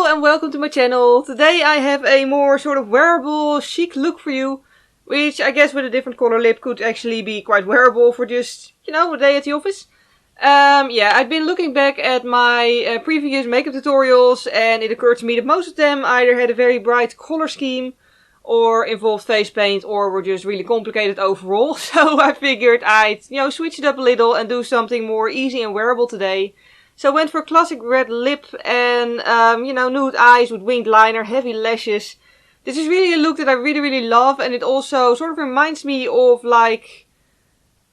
and welcome to my channel. Today I have a more sort of wearable, chic look for you. Which I guess with a different color lip could actually be quite wearable for just, you know, a day at the office. Yeah, I've been looking back at my previous makeup tutorials and it occurred to me that most of them either had a very bright color scheme or involved face paint or were just really complicated overall. So I figured I'd, you know, switch it up a little and do something more easy and wearable today. So I went for a classic red lip and, you know, nude eyes with winged liner, heavy lashes. This is really a look that I really love, and it also sort of reminds me of like,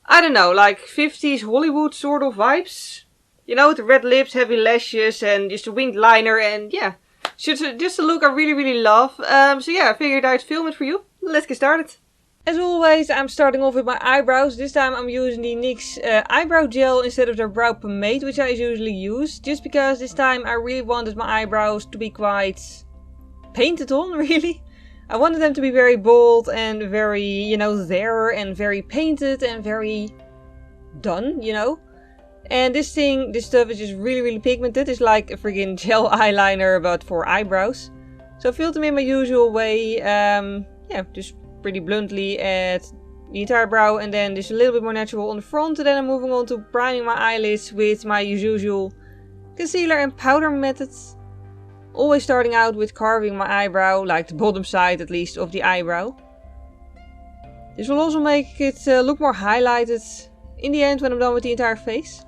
I don't know, like 50s Hollywood sort of vibes. You know, with the red lips, heavy lashes and just a winged liner, and yeah. Just a look I really love. So yeah, I figured I'd film it for you. Let's get started. As always, I'm starting off with my eyebrows. This time I'm using the NYX eyebrow gel instead of their brow pomade, which I usually use. Just because this time I really wanted my eyebrows to be quite painted on, really. I wanted them to be very bold and very, you know, there and very painted and very done, you know. And this stuff is just really pigmented. It's like a friggin' gel eyeliner, but for eyebrows. So I filled them in my usual way, yeah, just pretty bluntly at the entire brow and then just a little bit more natural on the front. And then I'm moving on to priming my eyelids with my usual concealer and powder methods. Always starting out with carving my eyebrow, like the bottom side at least of the eyebrow. This will also make it look more highlighted in the end when I'm done with the entire face.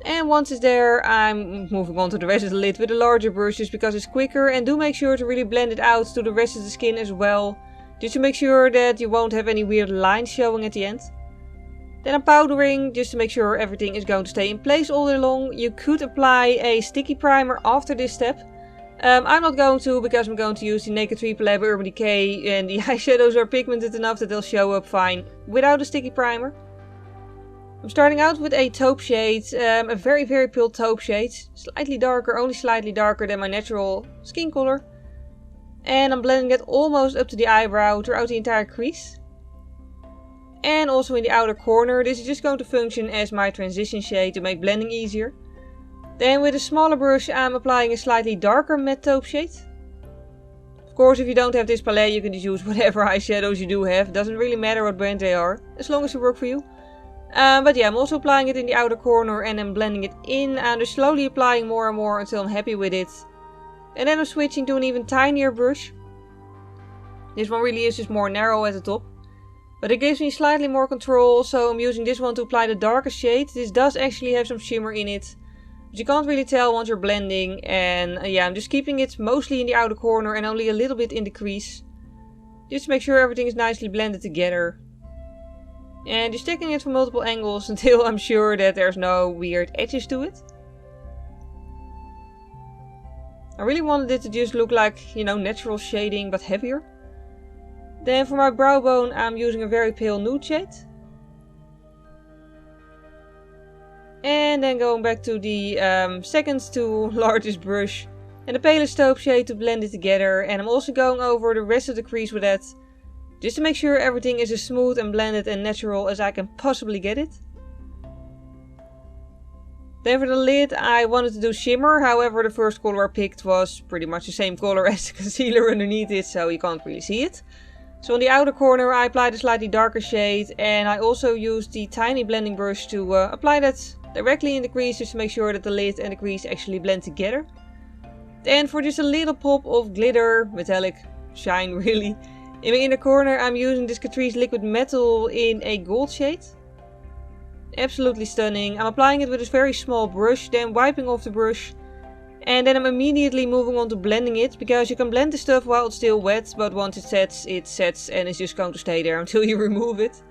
And once it's there, I'm moving on to the rest of the lid with a larger brush just because it's quicker. And do make sure to really blend it out to the rest of the skin as well. Just to make sure that you won't have any weird lines showing at the end. Then I'm powdering just to make sure everything is going to stay in place all day long. You could apply a sticky primer after this step. I'm not going to because I'm going to use the Naked Triple Lab Urban Decay and the eyeshadows are pigmented enough that they'll show up fine without a sticky primer. I'm starting out with a taupe shade, a very pale taupe shade. Slightly darker, only slightly darker than my natural skin color. And I'm blending it almost up to the eyebrow throughout the entire crease. And also in the outer corner. This is just going to function as my transition shade to make blending easier. Then with a smaller brush I'm applying a slightly darker matte taupe shade. Of course, if you don't have this palette you can just use whatever eyeshadows you do have. It doesn't really matter what brand they are, as long as they work for you. But yeah, I'm also applying it in the outer corner and then blending it in. And just slowly applying more and more until I'm happy with it. And then I'm switching to an even tinier brush. This one really is just more narrow at the top. But it gives me slightly more control, so I'm using this one to apply the darker shade. This does actually have some shimmer in it. But you can't really tell once you're blending. And yeah, I'm just keeping it mostly in the outer corner and only a little bit in the crease. Just to make sure everything is nicely blended together. And just taking it from multiple angles until I'm sure that there's no weird edges to it. I really wanted it to just look like, you know, natural shading but heavier. Then for my brow bone I'm using a very pale nude shade. And then going back to the second to largest brush. And the palest taupe shade to blend it together. And I'm also going over the rest of the crease with that. Just to make sure everything is as smooth and blended and natural as I can possibly get it. Then for the lid I wanted to do shimmer, however the first color I picked was pretty much the same color as the concealer underneath it, so you can't really see it. So on the outer corner I applied a slightly darker shade and I also used the tiny blending brush to apply that directly in the crease just to make sure that the lid and the crease actually blend together. Then for just a little pop of glitter, metallic shine really, in my inner corner I'm using this Catrice Liquid Metal in a gold shade. Absolutely stunning. I'm applying it with a very small brush, then wiping off the brush. And then I'm immediately moving on to blending it, because you can blend the stuff while it's still wet, but once it sets and it's just going to stay there until you remove it.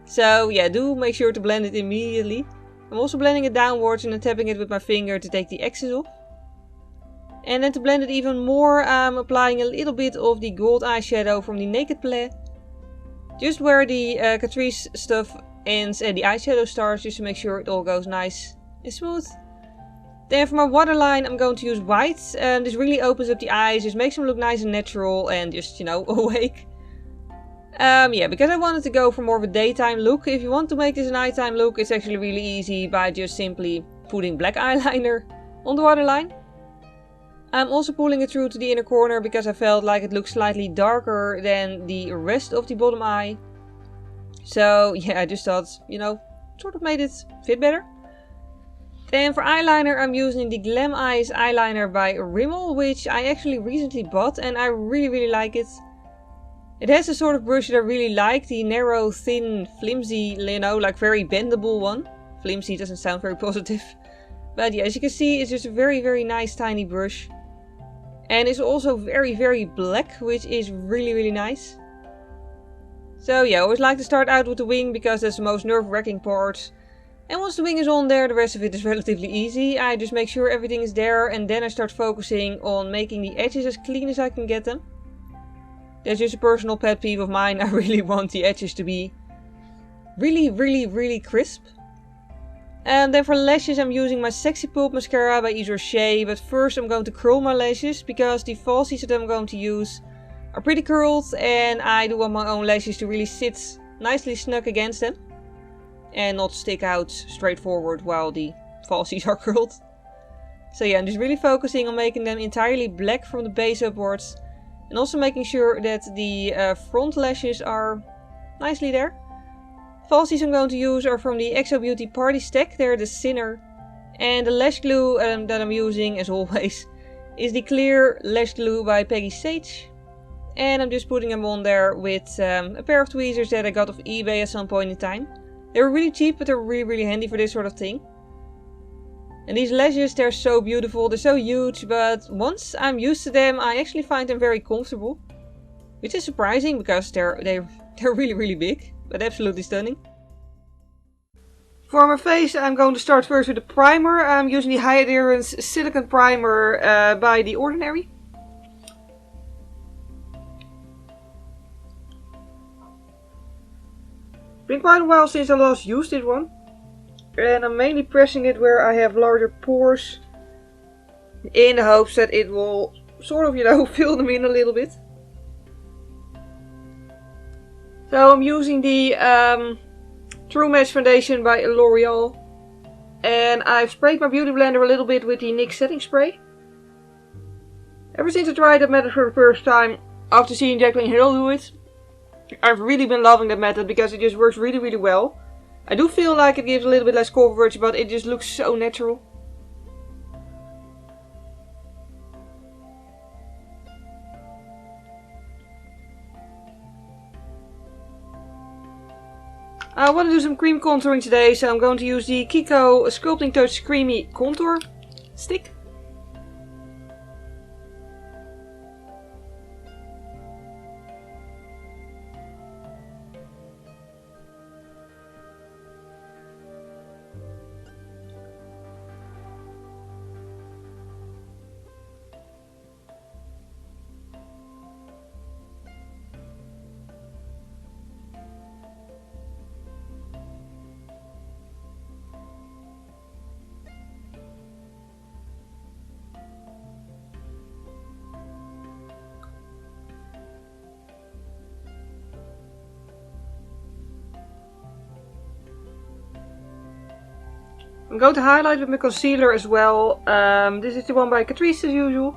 So yeah, do make sure to blend it immediately. I'm also blending it downwards and then tapping it with my finger to take the excess off. And then to blend it even more, I'm applying a little bit of the gold eyeshadow from the Naked palette. Just where the Catrice stuff ends and the eyeshadow starts, just to make sure it all goes nice and smooth. Then for my waterline I'm going to use white. This really opens up the eyes, just makes them look nice and natural and just, you know, awake. Yeah, because I wanted to go for more of a daytime look. If you want to make this a nighttime look, it's actually really easy by just simply putting black eyeliner on the waterline. I'm also pulling it through to the inner corner because I felt like it looked slightly darker than the rest of the bottom eye. So yeah, I just thought, you know, sort of made it fit better. Then for eyeliner, I'm using the Glam'eyes eyeliner by Rimmel, which I actually recently bought and I really like it. It has a sort of brush that I really like, the narrow, thin, flimsy, you know, like very bendable one. Flimsy doesn't sound very positive. But yeah, as you can see, it's just a very nice tiny brush. And it's also very black, which is really nice. So yeah, I always like to start out with the wing because that's the most nerve-wracking part. And once the wing is on there, the rest of it is relatively easy. I just make sure everything is there and then I start focusing on making the edges as clean as I can get them. That's just a personal pet peeve of mine. I really want the edges to be really crisp. And then for lashes, I'm using my Sexy Pulp mascara by Yves Rocher. But first I'm going to curl my lashes because the falsies that I'm going to use are pretty curled. And I do want my own lashes to really sit nicely snug against them. And not stick out straight forward while the falsies are curled. So yeah, I'm just really focusing on making them entirely black from the base upwards. And also making sure that the front lashes are nicely there. Falsies I'm going to use are from the XObeauty Party Stack. They're the thinner. And the lash glue that I'm using, as always, is the clear lash glue by Peggy Sage. And I'm just putting them on there with a pair of tweezers that I got off eBay at some point in time. They were really cheap, but they're really handy for this sort of thing. And these lashes, they're so beautiful, they're so huge, but once I'm used to them, I actually find them very comfortable. Which is surprising, because they're really big, but absolutely stunning. For my face, I'm going to start first with the primer. I'm using the High Adherence Silicone Primer by The Ordinary. Been quite a while since I last used this one. And I'm mainly pressing it where I have larger pores. In the hopes that it will sort of, you know, fill them in a little bit. So I'm using the True Match Foundation by L'Oreal. And I've sprayed my beauty blender a little bit with the NYX setting spray. Ever since I tried that method for the first time, after seeing Jacqueline Hill do it, I've really been loving that method because it just works really well. I do feel like it gives a little bit less coverage, but it just looks so natural. I want to do some cream contouring today, so I'm going to use the Kiko Sculpting Touch Creamy Contour Stick. I'm going to highlight with my concealer as well. This is the one by Catrice as usual.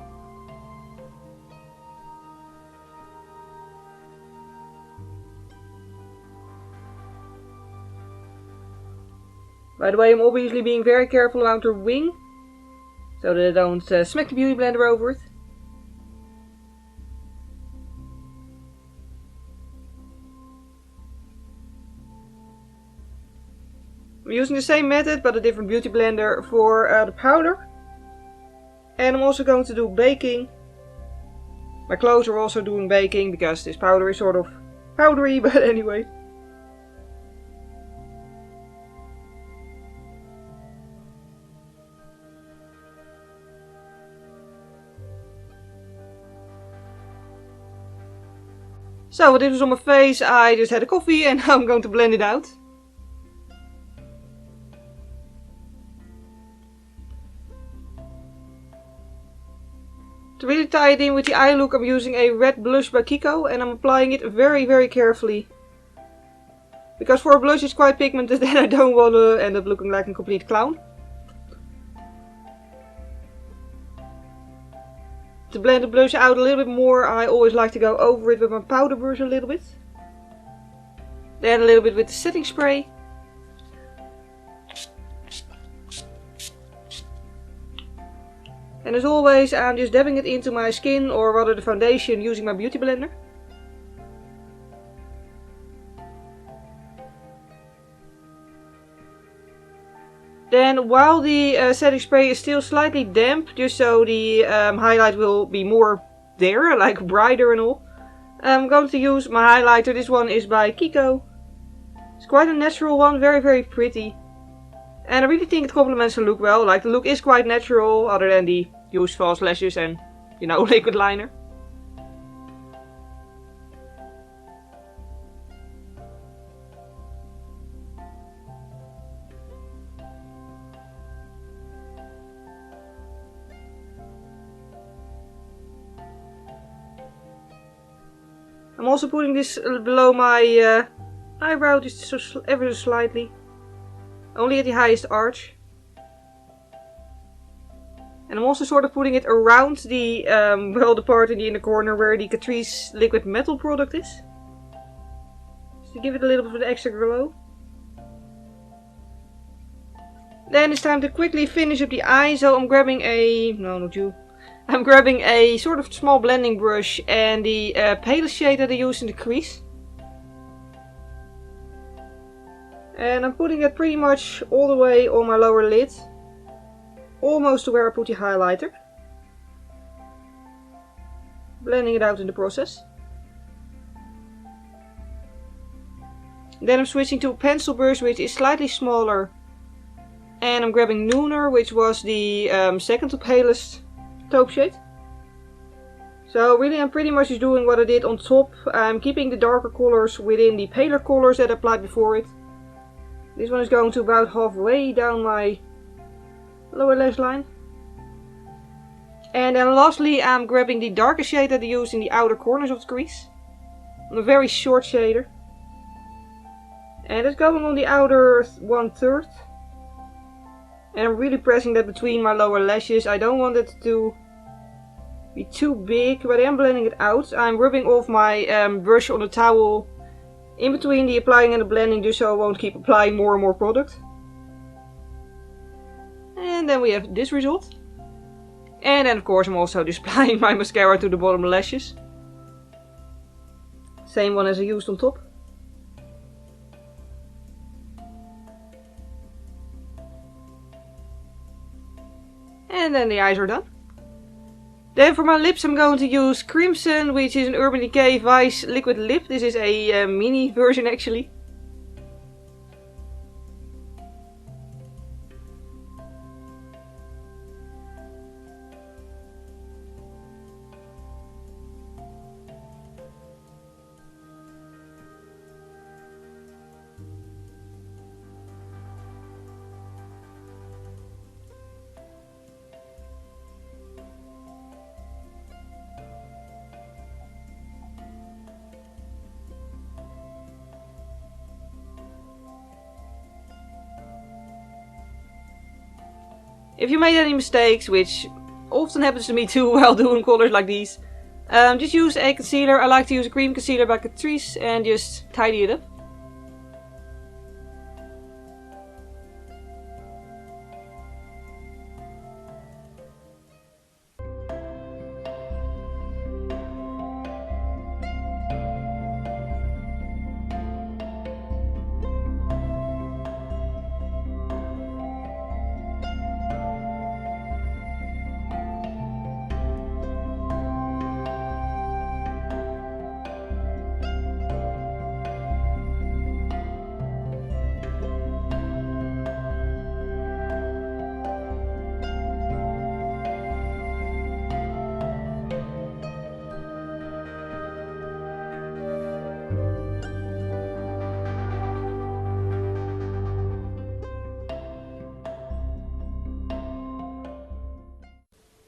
By the way, I'm obviously being very careful around her wing, so that I don't smack the beauty blender over it. I'm using the same method but a different beauty blender for the powder. And I'm also going to do baking. My clothes are also doing baking because this powder is sort of powdery, but anyway. So what this was on my face, I just had a coffee and now I'm going to blend it out. To really tie it in with the eye look, I'm using a red blush by Kiko and I'm applying it very carefully. Because for a blush it's quite pigmented and I don't want to end up looking like a complete clown. to blend the blush out a little bit more, I always like to go over it with my powder brush a little bit. Then a little bit with the setting spray. And as always, I'm just dabbing it into my skin, or rather the foundation, using my beauty blender. Then while the setting spray is still slightly damp, just so the highlight will be more there, like brighter and all, I'm going to use my highlighter. This one is by Kiko. It's quite a natural one, very, very pretty. And I really think it complements the look well. Like, the look is quite natural, other than the used false lashes and, you know, liquid liner. I'm also putting this below my eyebrow, just so ever so slightly. Only at the highest arch. And I'm also sort of putting it around the, well, the part in the inner corner where the Catrice Liquid Metal product is. Just to give it a little bit of an extra glow. Then it's time to quickly finish up the eye, so I'm grabbing a, no, not you. I'm grabbing a sort of small blending brush and the palest shade that I used in the crease. And I'm putting it pretty much all the way on my lower lid. Almost to where I put the highlighter. Blending it out in the process. Then I'm switching to a pencil brush, which is slightly smaller. And I'm grabbing Noir, which was the second to palest taupe shade. So really I'm pretty much just doing what I did on top. I'm keeping the darker colors within the paler colors that I applied before it. This one is going to about halfway down my lower lash line. And then lastly I'm grabbing the darker shade that I used in the outer corners of the crease. On a very short shader. And it's going on the outer 1/3. And I'm really pressing that between my lower lashes. I don't want it to be too big, but I am blending it out. I'm rubbing off my brush on the towel in between the applying and the blending, just so I won't keep applying more and more product. And then we have this result. And then of course I'm also just applying my mascara to the bottom lashes. Same one as I used on top. And then the eyes are done. Then for my lips I'm going to use Crimson, which is an Urban Decay Vice Liquid Lip. This is a mini version actually. If you made any mistakes, which often happens to me too while doing colors like these, just use a concealer. I like to use a cream concealer by Catrice and just tidy it up.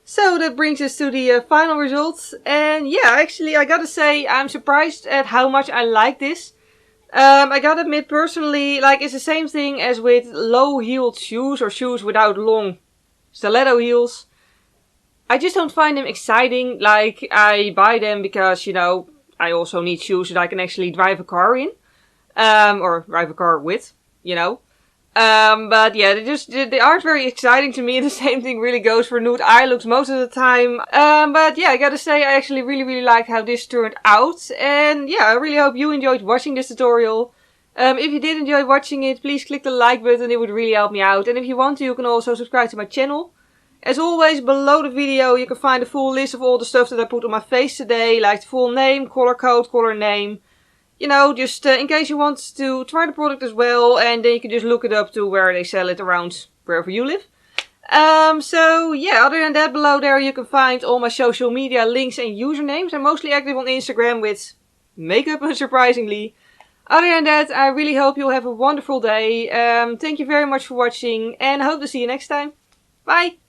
So that brings us to the final results, and yeah, actually I gotta say I'm surprised at how much I like this. I gotta admit personally, like, it's the same thing as with low heeled shoes or shoes without long stiletto heels. I just don't find them exciting. Like, I buy them because, you know, I also need shoes that I can actually drive a car in. Or drive a car with, you know. But yeah, they aren't very exciting to me. The same thing really goes for nude eye looks most of the time. But yeah, I gotta say I actually really liked how this turned out. And yeah, I really hope you enjoyed watching this tutorial. If you did enjoy watching it, please click the like button, it would really help me out. And if you want to, you can also subscribe to my channel. As always, below the video you can find a full list of all the stuff that I put on my face today, like the full name, color code, color name. You know, just in case you want to try the product as well, and then you can just look it up to where they sell it around wherever you live. So yeah, other than that, below there you can find all my social media links and usernames. I'm mostly active on Instagram with makeup, unsurprisingly. Other than that, I really hope you'll have a wonderful day. Thank you very much for watching, and I hope to see you next time. Bye!